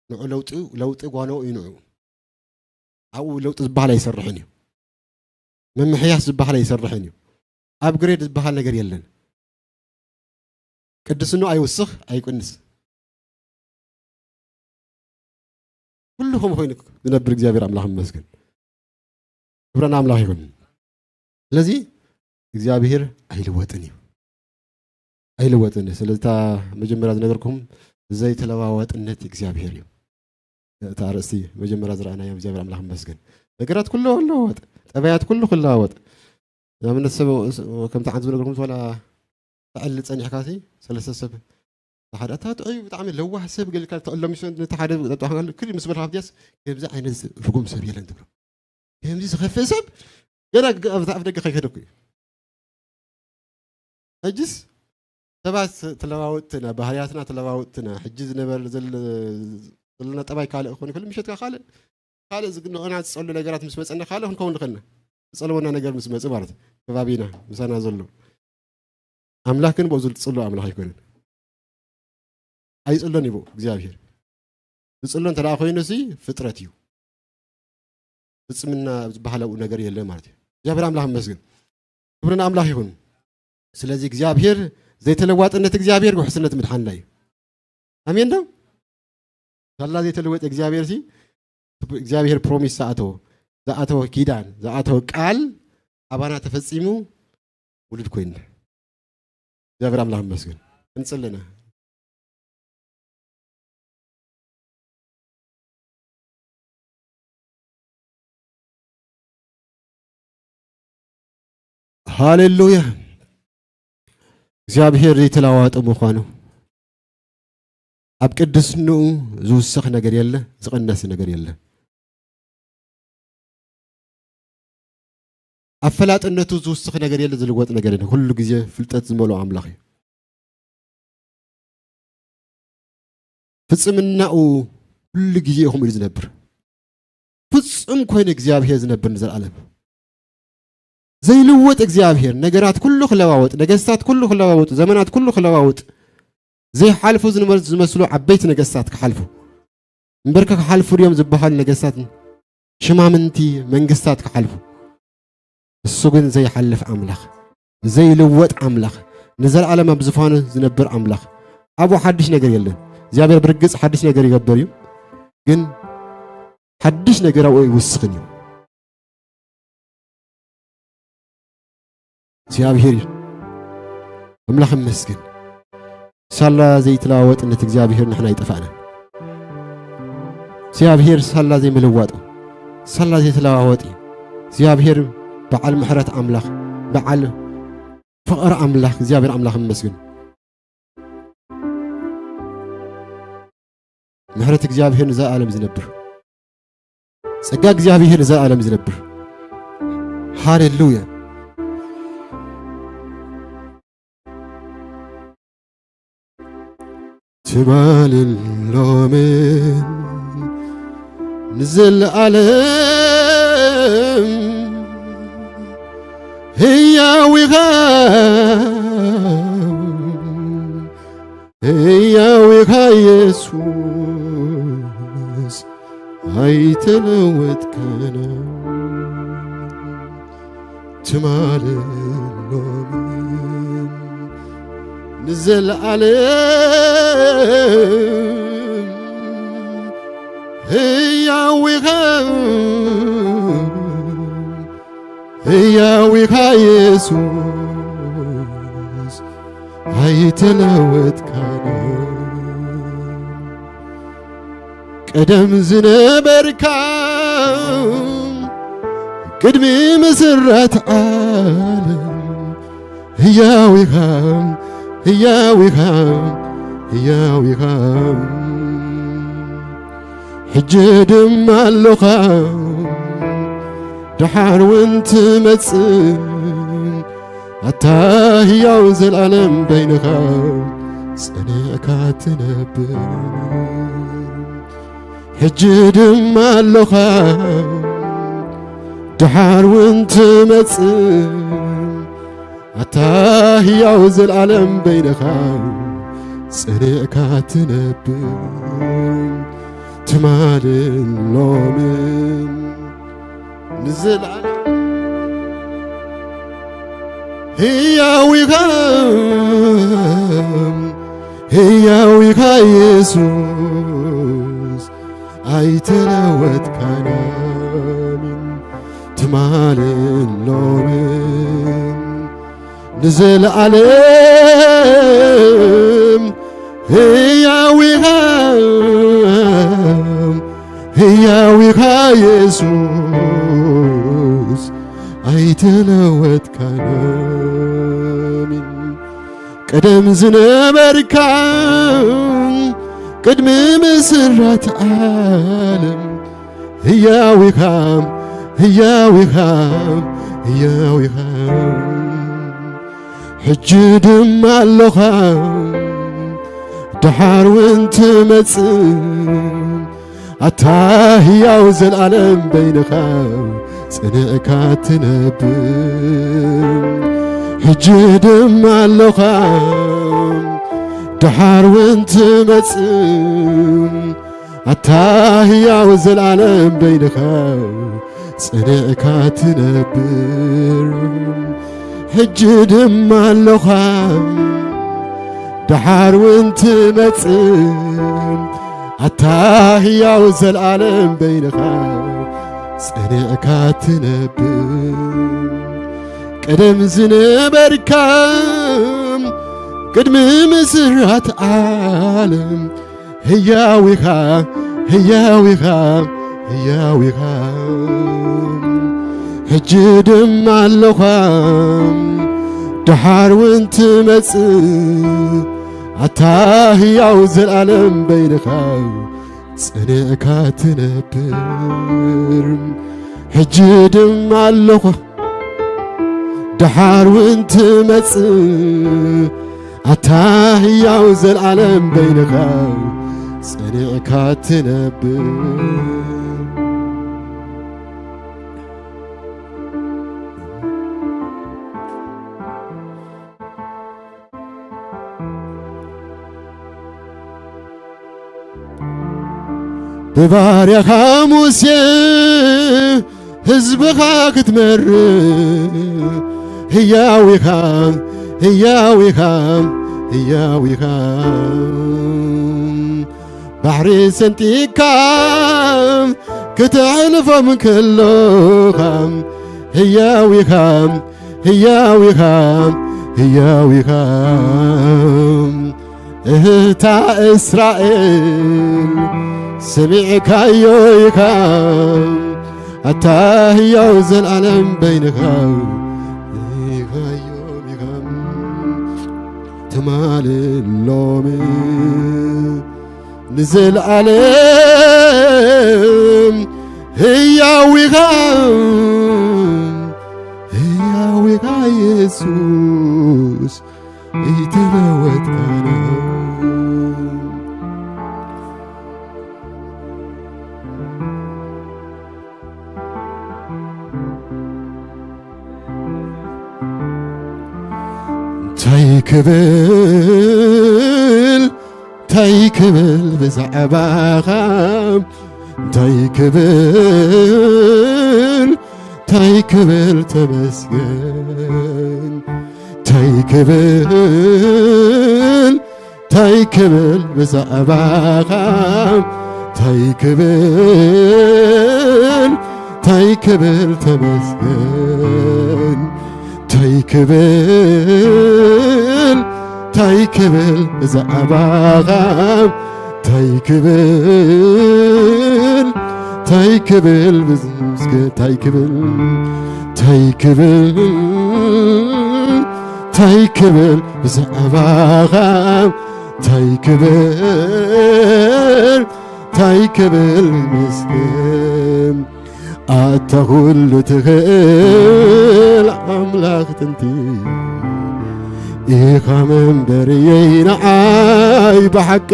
ንዑ ለውጥ ጓኖ እዩ አው ለውጥ ዝበሃል አይሰርሕን እዩ መምሕያስ ዝበሃል አይሰርሕን እዩ አፕግሬድ ዝበሃል ነገር የለን ቅድስና አይወስኽ አይቁንስ ሁሉም ኮይኑ ዝነብር እግዚአብሔር አምላክ ይመስገን ክብረና አምላክ ይሁን ስለዚህ እግዚአብሔር አይለወጥን እዩ አይለወጥን ስለዚህ መጀመሪያ ዝነገርኩም ዘይተለዋወጥነት እግዚአብሔር እዩ ታርሲ መጀመሪያ ዝራእና እግዚአብሔር አምላክ ይመስገን ነገራት ኩሉ ለወጥ ጠባያት ኩሉ ለወጥ ያምን ሰብ ከም ተዓንት ዝነገርኩም ወላ تعال ጸኒሕካሲ ሰለስተ ሰብ ተሓዳታት እዩ ብጣዕሚ ለዋህ ሰብ ገልካ ተቀሎም ተሓደ ተጣሃል ክሪ ምስ በልካ ፍዲያስ ከምዚ ዓይነት ርጉም ሰብ የለን ትብሎ ከምዚ ዝኸፈ ሰብ ገና አፍ ደገ ከይከደኩ እጅስ ሰባት ተለዋወጥና ባህሪያትና ተለዋወጥና ሕጂ ዝነበር ዘለና ጠባይ ካለ ኮን ይክእል ምሸትካ ካለ ዝግነና ዝጸሉ ነገራት ምስ መጸና ካለ ክንከውን ንኽልና ዝጸልወና ነገር ምስ መጽ ማለት ከባቢና ምሳና ዘሎ አምላክን በዙል ጽሉ አምላክ ይኮን አይጽሎን ይቦ እግዚአብሔር ጽሎን ተራ ኮይነሲ ፍጥረት እዩ ፍጽምና ባህላው ነገር የለ ማለት እግዚአብሔር አምላክ ይመስገን ክብርና አምላክ ይሁን ስለዚህ እግዚአብሔር ዘይተለዋጥነት እግዚአብሔር ውሕስነት ምድሓን ላይ አሜን ነው ታላ ዘይተለወጥ እግዚአብሔር ሲ እግዚአብሔር ፕሮሚስ ዘአቶ ኪዳን ዘአቶ ቃል አባና ተፈጽሙ ውልድ ኮይን እግዚአብሔር አምላክ ይመስገን እንጽልና ሃሌሉያ እግዚአብሔር የተለዋወጠ ምዃኑ አብ ቅድስኑ ዝውስኽ ነገር የለ ዝቀነስ ነገር የለ አፈላጥነቱ ዝውስኽ ነገር የለ ዝልወጥ ነገር የለ ሁሉ ጊዜ ፍልጠት ዝመልኦ አምላክ ፍጽምናኡ ሁሉ ጊዜ ይኹም ዝነብር ፍጽም ኮይኑ እግዚአብሔር ዝነብር ንዘላለም ዘይልወጥ እግዚአብሔር ነገራት ኩሉ ክለዋወጥ ነገስታት ኩሉ ክለዋወጥ ዘመናት ኩሉ ክለዋወጥ زي حالفو زمسلو عبيت نجسات كحالفو مبركة كحالفو اليوم زبحال نجسات شمامنتي منجسات كحالفو السجن زي حلف أملاخ زي لوت أملاخ نزل على مبزفان زنبر أملاخ أبو حدش نجار يلن زيابير برجس حدش نجار يقدريو جن حدش نجار أو يوسخنيو زيابير أملاخ مسكين سالا زي تلاوت إن تجزابير نحن يتفقنا زيابير سالا زي ملواتو سالا زي تلاوتي زيابير بعل محرة أملاخ بعل فقر أملاخ زيابير أملاخ مسكين محرة زيابير نزاء عالم زنبر سقاق زيابير نزاء عالم زنبر هاليلويا تبال اللومين نزل علم هي وغا يسوس هاي تلوت كان تمال اللومين نزل علم هي وغا يسوس هاي تلوت كان قدم زنبركم قدمي مسرات عالم هي وغا حجدم اللغة دحار وانت متسن أتاه يوزل العالم بينها سنك تنبر حجدم اللغة ድሓር ወንት መጽእ ኣታህያው ዘለዓለም በይነኻ ጽንዕካ ትነብር ትማልን ሎምን ንዘለዓለም ሕያዊኻ ኢየሱስ ኣይተለወጥካናን ትማልን ሎምን ንዘለዓለም ሕያዊኻ ኢየሱስ ኣይተለወጥካናን ቀደም ዝነበርካ ቅድሚ ምስራት ዓለም ሕያዊኻ ሕጂ ድማ ኣለኻ ድሓር እውን ትመጽእ ኣታ ሕያው ዘለዓለም በይንኻ ጽንዕካ ትነብር ሕጂ ድማ ኣለኻ ድሓር እውን ትመጽእ ኣታ ሕያው ዘለዓለም በይንኻ ጽንዕካ ትነብር ሕጂ ድማ ኣለኻ ድሓር እውን ትመጽእ ኣታ ሕያው ዘለዓለም በይንኻ ጽንዕካ ትነብር ቀደም ዝነበርካ ቅድሚ ምስራት ዓለም ሕያዊኻ ሕጂ ድማ ኣለኻ ድሓር እውን ትመጽእ ኣታ ሕያው ዘለዓለም በይንኻ ጽንዕካ ትነብር ሕጂ ድማ ኣለኻ ድሓር እውን ትመጽእ ኣታ ሕያው ዘለዓለም በይንኻ ጽንዕካ ትነብር ብባርያኻ ሙሴ ሕዝብኻ ክትመርሕ ሕያዊኻ ባሕሪ ሰንጢካ ክትዕልፎም ከለኻ ሕያዊኻ እህታ እስራኤል ሰሚዕካዮ ኢኻ ኣታ ሕያው ዘለዓለም በይንኻ ትማልሎሚ ንዘለዓለም ሕያዊኻ ኢየሱስ ኣይተለወጥካና እንታይ ክብል ብዛዕባኻ እንታይ ክብል ተመስገን እንታይ ክብል ብዛዕባኻ እንታይ ክብል ተመስገን እንታይ ክብል ብዛዕባኻ እንታይ ክብል ብዝምስገን እንታይ ክብል ብዛዕባኻ እንታይ ክብል ምስገን ኣታ ኩሉ ትኽእል ኣምላኽ ጥንቲ ኢኻ መንበርየይ ንዓይ ብሓቂ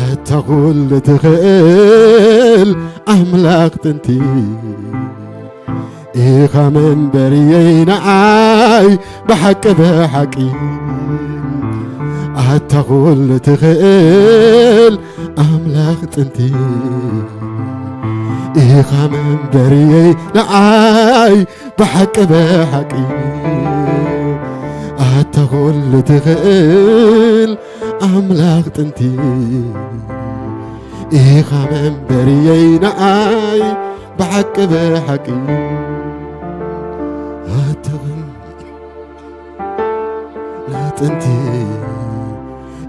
ኣታ أتقول تخيل أملاك تنتي إيخا من بريين عاي بحق بحقي أتقول تخيل أملاك تنتي إيخا من بريين عاي بحق بحقي أتقول تخيل أملاك تنتي إيخا من بريين عاي بحق بحقي أتقول لا تنتي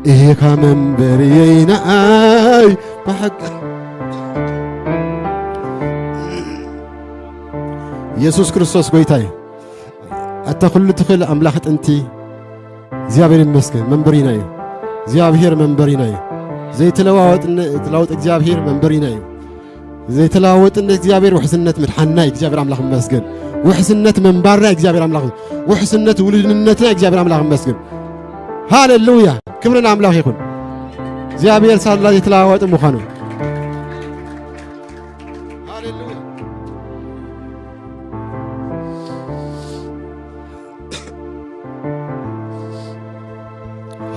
إيخا من بريين عاي بحق يسوع كريستوس قويتاي أتقول تخيل أملاك تنتي زيابير المسكن منبريناي زيابير منبريناي زي تلاوت زيابير منبريناي زي تلاوت إن زيابير وحسنة مدحناي زيابير أملاك مسكن وحسنة منبرنا زيابير أملاك وحسنة ولدنتنا زيابير أملاك مسكن هاليلويا كبرنا أملاك يكون زيابير صار الله يتلاوت مخانو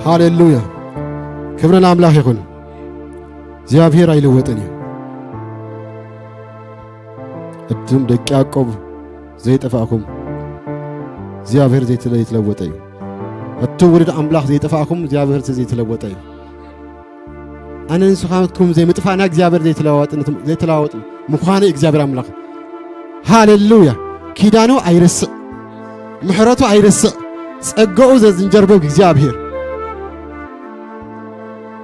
هاليلويا كبرنا أملاك يكون زيابير أيلوتني أنتم دك يعقوب زي تفاكم زيابير زي تلوتي أنتم ولد أملاك زي تفاكم زيابير زي تلوتي أنا نسخانكم زي متفانك زيابير زي تلوت مخاني زيابير أملاك هاليلويا كيدانو أيرس محرته أيرس سأجو زي زنجربو زيابير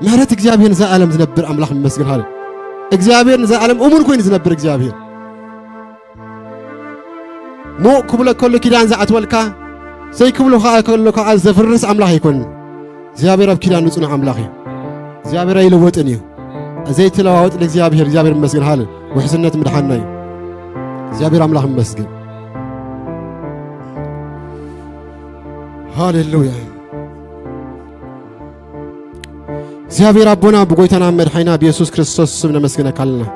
مهرت إجابير نزا عالم زنبر أملاك مسجن هذا إجابير نزا عالم أمور كوين زنبر إجابير مو كبلا كل كيدان زعت والكا سي كبلو خا كل كا زفرس أملاك يكون إجابير بكيدان نصنع أملاكي إجابير يلوتني زي تلاوت إجابير مسجن هذا وحسنة مدحناي إجابير أملاك مسجن هاليلويا زيابير ربنا بقويتنا مدحينا بيسوع كريستوس سمنا مسكنا كلنا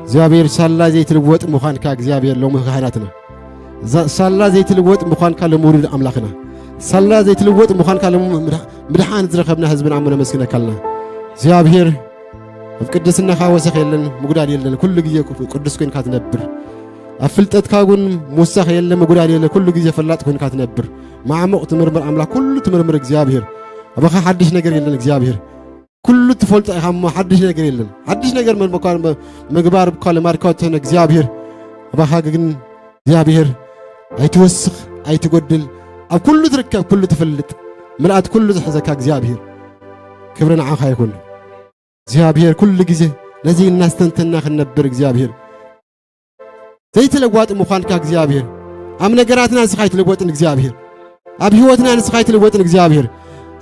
زيابير صلى زي تلوت مخان كاك زيابير لو مخاناتنا صلى زي تلوت مخان كالمورد أملاكنا صلى زي تلوت مخان كالمدحان زرخبنا حزبنا عمنا مسكنا كلنا زيابير بقدسنا خاوسخ يلن مقدار يلن كل جزء قدس كون كاتنبر أفلتت كاغون موسخ يلن مقدار يلن كل جزء فلات كون كاتنبر مع مقت مرمر أملاك كل تمرمر زيابير أبغى حدش نجر يلن زيابير كل تفولت هم حدش نجر يلن حدش نجر من مكان مقبار بقال ماركات هناك زيابير أبغى جن زيابير أي توسخ أي تقدل أو كل تركب كل تفلت ملأت كل تحزكاك زيابير كبرنا عاخا يكون زيابير كل جزء لذي الناس تنتنا خنبر زيابير زي تلقوات مخانكاك زيابير أم نجراتنا نسخايت لقواتن زيابير أب هوتنا نسخايت لقواتن زيابير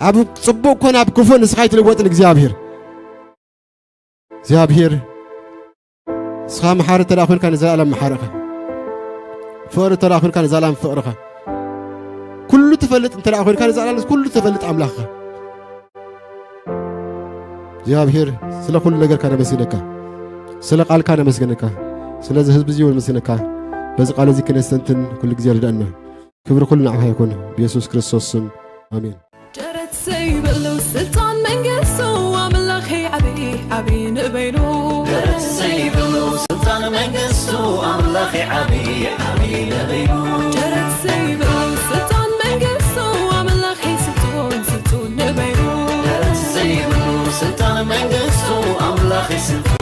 أب صبوك كون أب كفون نسخايت لقواتن زيابير زيابير سخام محارة تراخون كان زالم محارقة فور تراخون كان زالم فورقة كل تفلت تراخون كان زالم كل تفلت أملاخة زيابير سلا كل لجر كان مسينك سلا قال كان مسجنك سلا زهز بزيول مسينك بس قال زي كنا سنتن كل جزيرة لنا كبر كلنا عها يكون بيسوع كريستوس آمين. جرت سيب له سلطان من قصو وملاك عبي عبي نبينو جرت سيب له سلطان من قصو وملاك عبي عبي نبينو جرت سيب له سلطان من قصو وملاك ستون نبينو جرت سيب له سلطان من قصو وملاك ستون